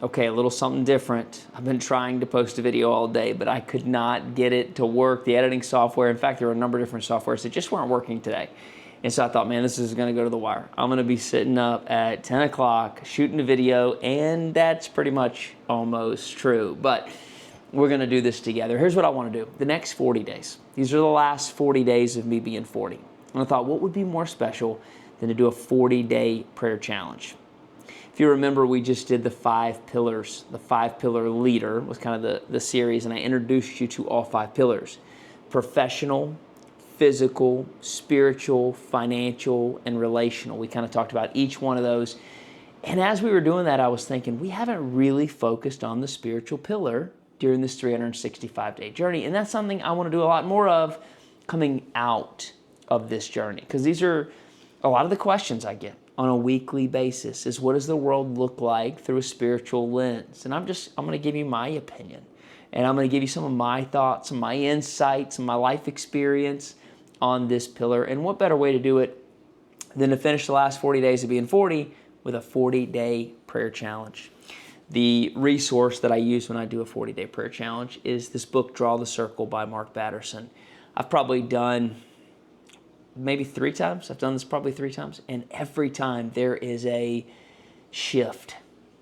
Okay, a little something different. I've been trying to post a video all day, but I could not get it to work. The editing software, in fact, there were a number of different softwares that just weren't working today. And so I thought, man, this is going to go to the wire. I'm going to be sitting up at 10 o'clock shooting a video, and that's pretty much almost true. But we're going to do this together. Here's what I want to do. The next 40 days. These are the last 40 days of me being 40. And I thought, what would be more special than to do a 40-day prayer challenge? If you remember, we just did the 5 pillars. The 5-pillar leader was kind of the series, and I introduced you to all 5 pillars: professional, physical, spiritual, financial, and relational. We kind of talked about each one of those. And as we were doing that, I was thinking, we haven't really focused on the spiritual pillar during this 365-day journey. And that's something I want to do a lot more of coming out of this journey, because these are a lot of the questions I get on a weekly basis is, what does the world look like through a spiritual lens? And I'm going to give you my opinion, and I'm going to give you some of my thoughts and my insights and my life experience on this pillar. And what better way to do it than to finish the last 40 days of being 40 with a 40-day prayer challenge. The resource that I use when I do a 40-day prayer challenge is this book, Draw the Circle by Mark Batterson. I've probably done maybe 3 times. I've done this probably 3 times. And every time there is a shift.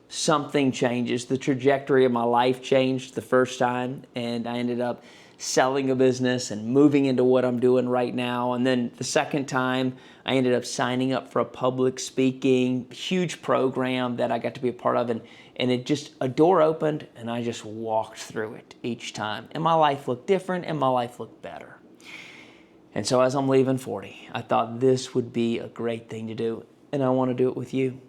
Something changes. The trajectory of my life changed the first time, and I ended up selling a business and moving into what I'm doing right now. And then the second time, I ended up signing up for a public speaking, huge program that I got to be a part of. And it just, a door opened, and I just walked through it each time. And my life looked different, and my life looked better. And so as I'm leaving 40, I thought this would be a great thing to do, and I want to do it with you.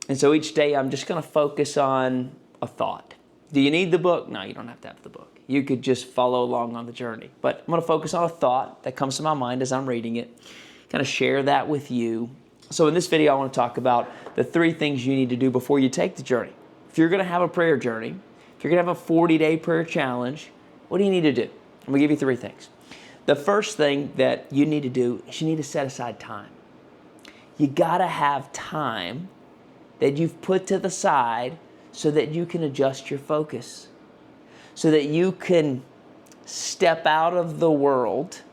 And so each day I'm just going to focus on a thought. Do you need the book? No, you don't have to have the book. You could just follow along on the journey. But I'm going to focus on a thought that comes to my mind as I'm reading it, kind of share that with you. So in this video, I want to talk about the 3 things you need to do before you take the journey. If you're going to have a prayer journey, if you're going to have a 40-day prayer challenge, what do you need to do? I'm going to give you 3 things. The first thing that you need to do is you need to set aside time. You got to have time that you've put to the side so that you can adjust your focus, so that you can step out of the world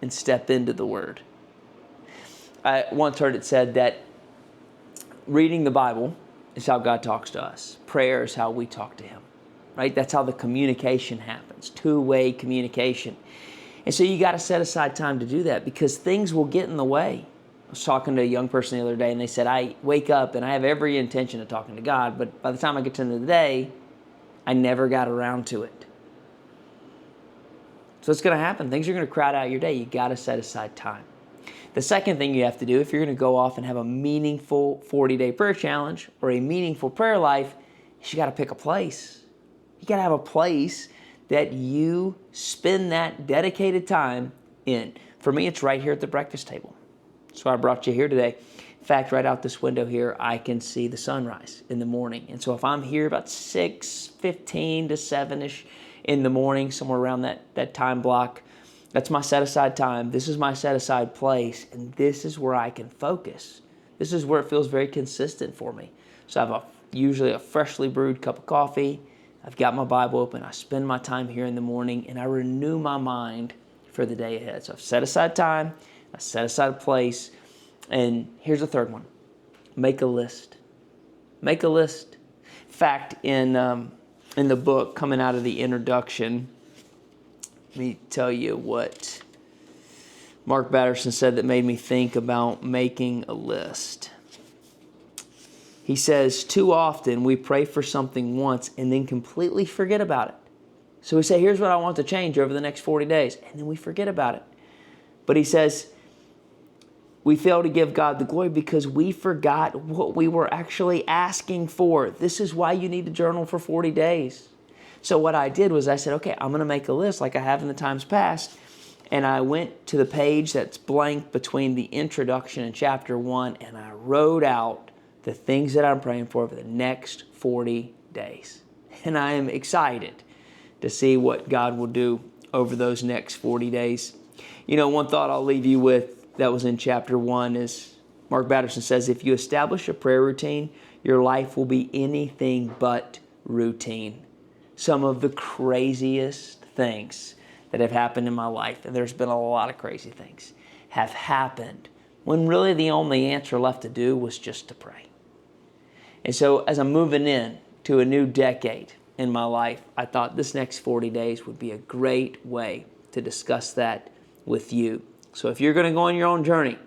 and step into the Word. I once heard it said that reading the Bible is how God talks to us. Prayer is how we talk to Him, right? That's how the communication happens, 2-way communication. And so you got to set aside time to do that, because things will get in the way. I was talking to a young person the other day, and they said, I wake up and I have every intention of talking to God, but by the time I get to the end of the day, I never got around to it. So it's going to happen. Things are going to crowd out your day. You got to set aside time. The second thing you have to do, if you're going to go off and have a meaningful 40-day prayer challenge or a meaningful prayer life, is you got to pick a place. You got to have a place that you spend that dedicated time in. For me, it's right here at the breakfast table. That's why I brought you here today. In fact, right out this window here, I can see the sunrise in the morning. And so if I'm here about 6:15 to 7-ish in the morning, somewhere around that time block, that's my set-aside time. This is my set-aside place, and this is where I can focus. This is where it feels very consistent for me. So I have usually a freshly brewed cup of coffee. I've got my Bible open. I spend my time here in the morning, and I renew my mind for the day ahead. So I've set aside time. I set aside a place. And here's the third one. Make a list. Make a list. In fact, in the book, coming out of the introduction, let me tell you what Mark Batterson said that made me think about making a list. He says, too often we pray for something once and then completely forget about it. So we say, here's what I want to change over the next 40 days, and then we forget about it. But he says, we fail to give God the glory because we forgot what we were actually asking for. This is why you need to journal for 40 days. So what I did was I said, okay, I'm going to make a list like I have in the times past. And I went to the page that's blank between the introduction and chapter 1, and I wrote out the things that I'm praying for the next 40 days. And I am excited to see what God will do over those next 40 days. You know, one thought I'll leave you with that was in chapter 1 is Mark Batterson says, if you establish a prayer routine, your life will be anything but routine. Some of the craziest things that have happened in my life, and there's been a lot of crazy things, have happened when really the only answer left to do was just to pray. And so as I'm moving in to a new decade in my life, I thought this next 40 days would be a great way to discuss that with you. So if you're going to go on your own journey,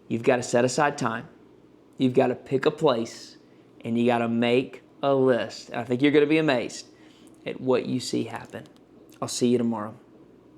you've got to set aside time. You've got to pick a place, and you got to make a list. And I think you're going to be amazed at what you see happen. I'll see you tomorrow.